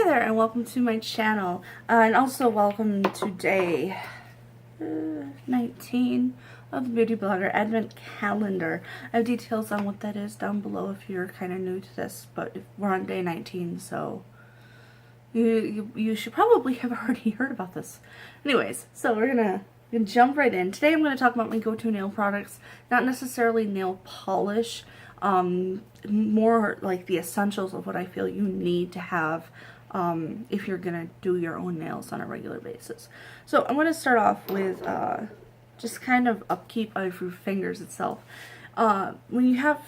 Hi there, and welcome to my channel, and also welcome to day 19 of the Beauty Blogger Advent Calendar. I have details on what that is down below if you're kind of new to this, but we're on day 19, so you should probably have already heard about this. Anyways, so we're gonna jump right in. Today I'm going to talk about my go-to nail products, not necessarily nail polish, more like the essentials of what I feel you need to have if you're going to do your own nails on a regular basis. So I'm going to start off with just kind of upkeep of your fingers itself. When you have,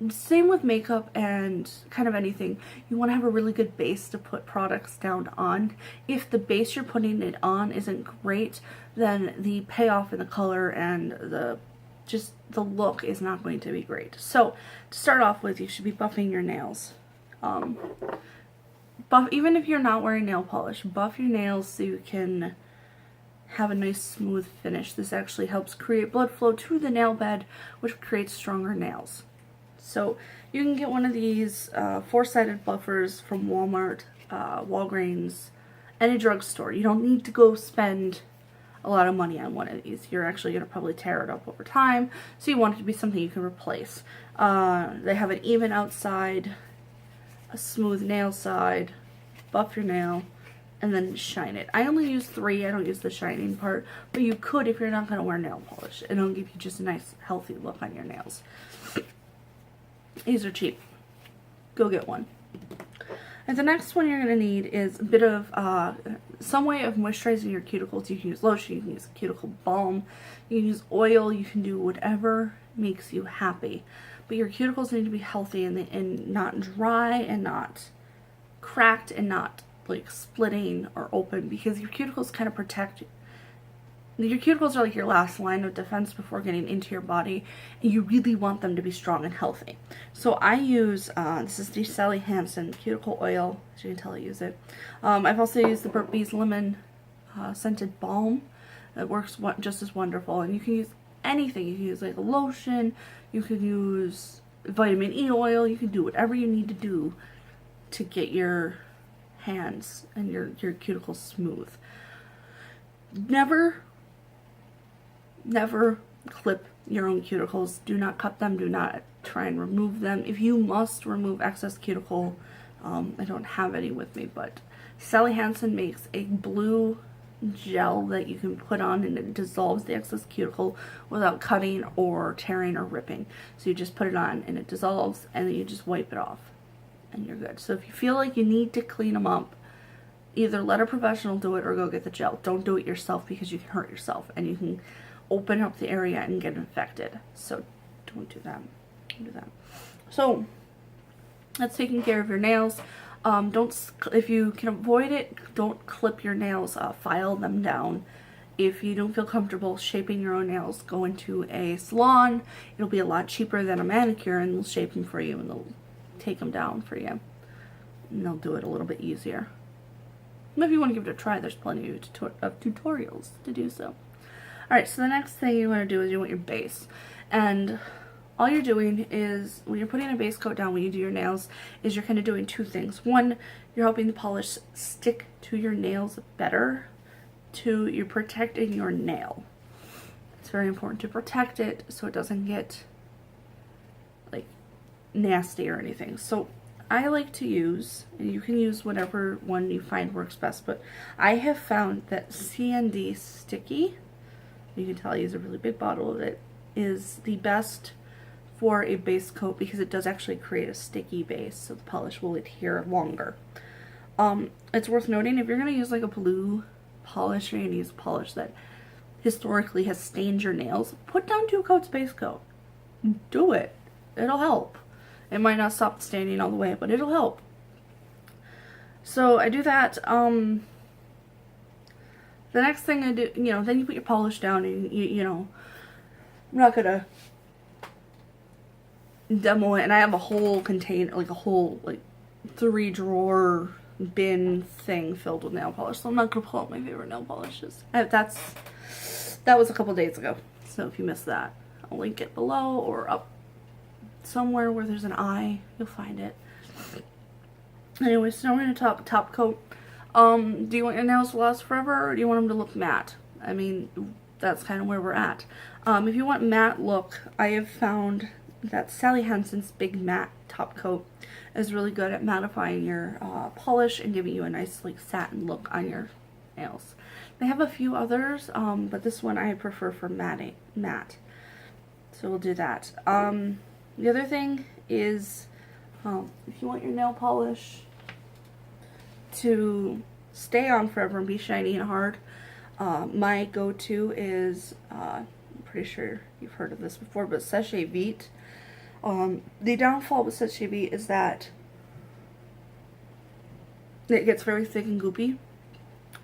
same with makeup and kind of anything, you want to have a really good base to put products down on. If the base you're putting it on isn't great, then the payoff in the color and the look is not going to be great. So to start off with, you should be buffing your nails. Even if you're not wearing nail polish, buff your nails so you can have a nice smooth finish. This actually helps create blood flow to the nail bed, which creates stronger nails. So you can get one of these four-sided buffers from Walmart, Walgreens, any drugstore. You don't need to go spend a lot of money on one of these. You're actually going to probably tear it up over time, so you want it to be something you can replace. They have an even outside, a smooth nail side, buff your nail, and then shine it. I only use 3, I don't use the shining part, but you could if you're not going to wear nail polish. It'll give you just a nice healthy look on your nails. These are cheap. Go get one. And the next one you're going to need is a bit of some way of moisturizing your cuticles. You can use lotion, you can use a cuticle balm, you can use oil, you can do whatever makes you happy. But your cuticles need to be healthy and not dry and not cracked and not like splitting or open, because your cuticles kind of protect you. Your cuticles are like your last line of defense before getting into your body, and you really want them to be strong and healthy. So I use, this is the Sally Hansen cuticle oil, as you can tell I use it. I've also used the Burt's Bees lemon scented balm. It works just as wonderful, and you can use anything. You can use like a lotion, you can use vitamin E oil, you can do whatever you need to do to get your hands and your cuticles smooth. Never clip your own cuticles. Do not cut them. Do not try and remove them. If you must remove excess cuticle, I don't have any with me, but Sally Hansen makes a blue gel that you can put on, and it dissolves the excess cuticle without cutting or tearing or ripping. So you just put it on and it dissolves, and then you just wipe it off and you're good. So if you feel like you need to clean them up, either let a professional do it or go get the gel. Don't do it yourself, because you can hurt yourself and you can open up the area and get infected. So don't do that. Don't do that. So that's taking care of your nails. If you can avoid it, don't clip your nails. File them down. If you don't feel comfortable shaping your own nails, go into a salon. It'll be a lot cheaper than a manicure, and they'll shape them for you and they'll take them down for you. And they'll do it a little bit easier. And if you want to give it a try, there's plenty of tutorials to do so. Alright, so the next thing you want to do is you want your base. And all you're doing is, when you're putting a base coat down when you do your nails, is you're kind of doing 2 things. One, you're helping the polish stick to your nails better. 2, you're protecting your nail. It's very important to protect it so it doesn't get like nasty or anything. So I like to use, and you can use whatever one you find works best, but I have found that CND Sticky, you can tell I use a really big bottle of it, is the best for a base coat, because it does actually create a sticky base, so the polish will adhere longer. It's worth noting, if you're going to use like a blue polish, or you're going to use a polish that historically has stained your nails, put down 2 coats base coat. Do it. It'll help. It might not stop the staining all the way, but it'll help. So I do that. The next thing I do, then you put your polish down, and I'm not gonna demo it. And I have a whole container, like a whole 3-drawer bin thing filled with nail polish. So I'm not gonna pull out my favorite nail polishes. That was a couple days ago. So if you missed that, I'll link it below or up somewhere where there's an eye. You'll find it. Anyway, so now we're going to talk top coat. Do you want your nails to last forever, or do you want them to look matte? I mean, that's kind of where we're at. If you want matte look, I have found that Sally Hansen's Big Matte Top Coat is really good at mattifying your polish and giving you a nice like satin look on your nails. They have a few others, but this one I prefer for matte. So we'll do that. The other thing is, if you want your nail polish to stay on forever and be shiny and hard, my go-to is, I'm pretty sure you've heard of this before, but Sachet Vite. The downfall with Sachet Vite is that it gets very thick and goopy.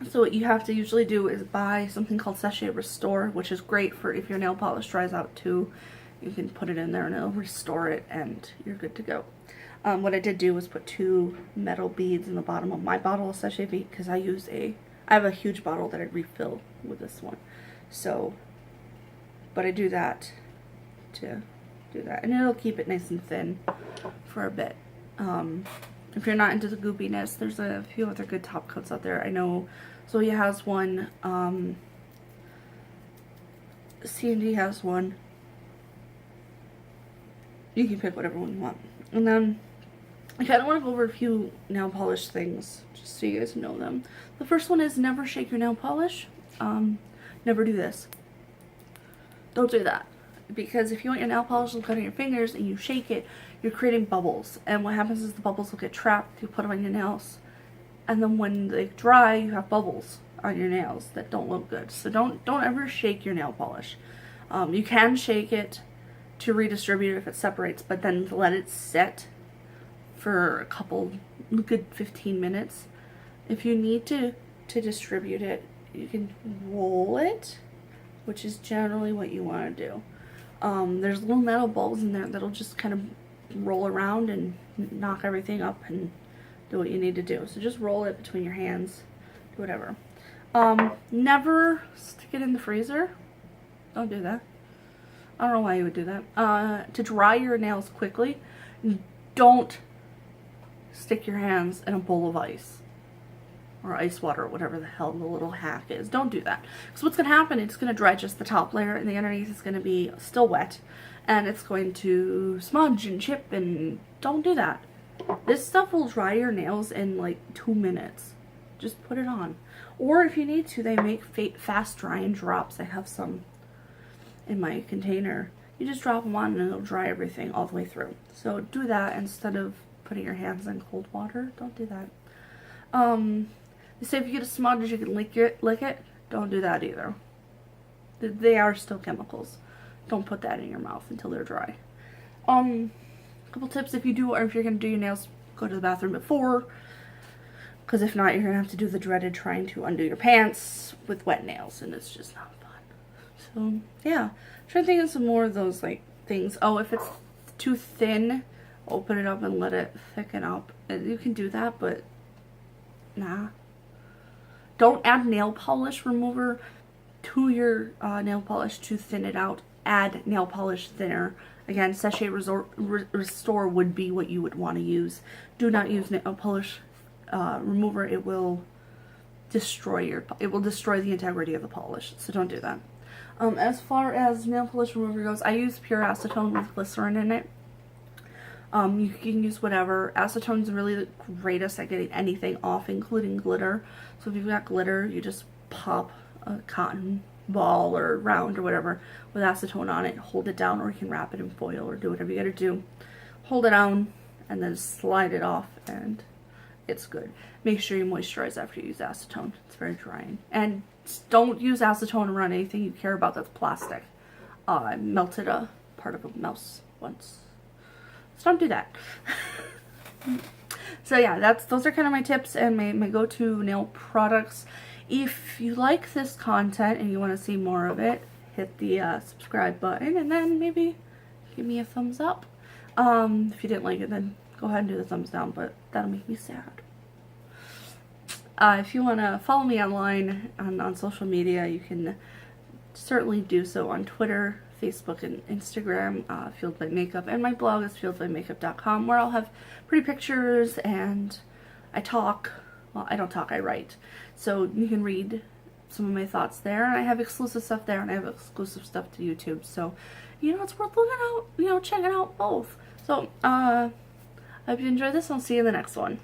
So what you have to usually do is buy something called Sachet Restore, which is great for if your nail polish dries out too. You can put it in there and it'll restore it and you're good to go. What I did do was put 2 metal beads in the bottom of my bottle of Sachet Vite because I have a huge bottle that I refill with this one. So, but I do that to do that, and it'll keep it nice and thin for a bit. If you're not into the goopiness, there's a few other good top coats out there. I know Zoya has one, C&D has one. You can pick whatever one you want. And then I kind of want to go over a few nail polish things just so you guys know them. The first one is never shake your nail polish. Never do this. Don't do that. Because if you want your nail polish to look good on your fingers and you shake it, you're creating bubbles. And what happens is the bubbles will get trapped. You put them on your nails. And then when they dry, you have bubbles on your nails that don't look good. So don't ever shake your nail polish. You can shake it to redistribute it if it separates, but then let it set for a good 15 minutes. If you need to distribute it, you can roll it, which is generally what you want to do. There's little metal balls in there that'll just kind of roll around and knock everything up and do what you need to do. So just roll it between your hands, do whatever. Never stick it in the freezer. Don't do that. I don't know why you would do that. To dry your nails quickly, don't stick your hands in a bowl of ice or ice water, whatever the hell the little hack is. Don't do that. Because what's going to happen, it's going to dry just the top layer and the underneath is going to be still wet and it's going to smudge and chip, and don't do that. This stuff will dry your nails in like 2 minutes. Just put it on. Or if you need to, they make fast drying drops. I have some in my container. You just drop them on and it'll dry everything all the way through. So do that instead of putting your hands in cold water. Don't do that. They say if you get a smudge, you can lick it. Don't do that either. They are still chemicals. Don't put that in your mouth until they're dry. Couple tips if you do, or if you're going to do your nails, go to the bathroom before. Because if not, you're going to have to do the dreaded trying to undo your pants with wet nails, and it's just not fun. So, yeah. Try to think of some more of those, like, things. Oh, if it's too thin, open it up and let it thicken up. And you can do that, but nah. Don't add nail polish remover to your nail polish to thin it out. Add nail polish thinner. Again, Sachet Restore would be what you would want to use. Do not use nail polish remover. It will destroy the integrity of the polish. So don't do that. As far as nail polish remover goes, I use pure acetone with glycerin in it. You can use whatever. Acetone is really the greatest at getting anything off, including glitter. So if you've got glitter, you just pop a cotton ball or round or whatever with acetone on it, hold it down, or you can wrap it in foil or do whatever you gotta do. Hold it down and then slide it off and it's good. Make sure you moisturize after you use acetone. It's very drying. And don't use acetone around anything you care about that's plastic. I melted a part of a mouse once. So don't do that. So yeah, those are kind of my tips and my go-to nail products. If you like this content and you want to see more of it, hit the subscribe button and then maybe give me a thumbs up. If you didn't like it, then go ahead and do the thumbs down, but that'll make me sad. If you want to follow me online on social media, you can certainly do so on Twitter, Facebook, and Instagram, Fueled by Makeup, and my blog is fueledbymakeup.com, where I'll have pretty pictures and I talk. Well, I don't talk, I write. So you can read some of my thoughts there. And I have exclusive stuff there, and I have exclusive stuff to YouTube. So, you know, it's worth looking out, you know, checking out both. So, I hope you enjoyed this. I'll see you in the next one.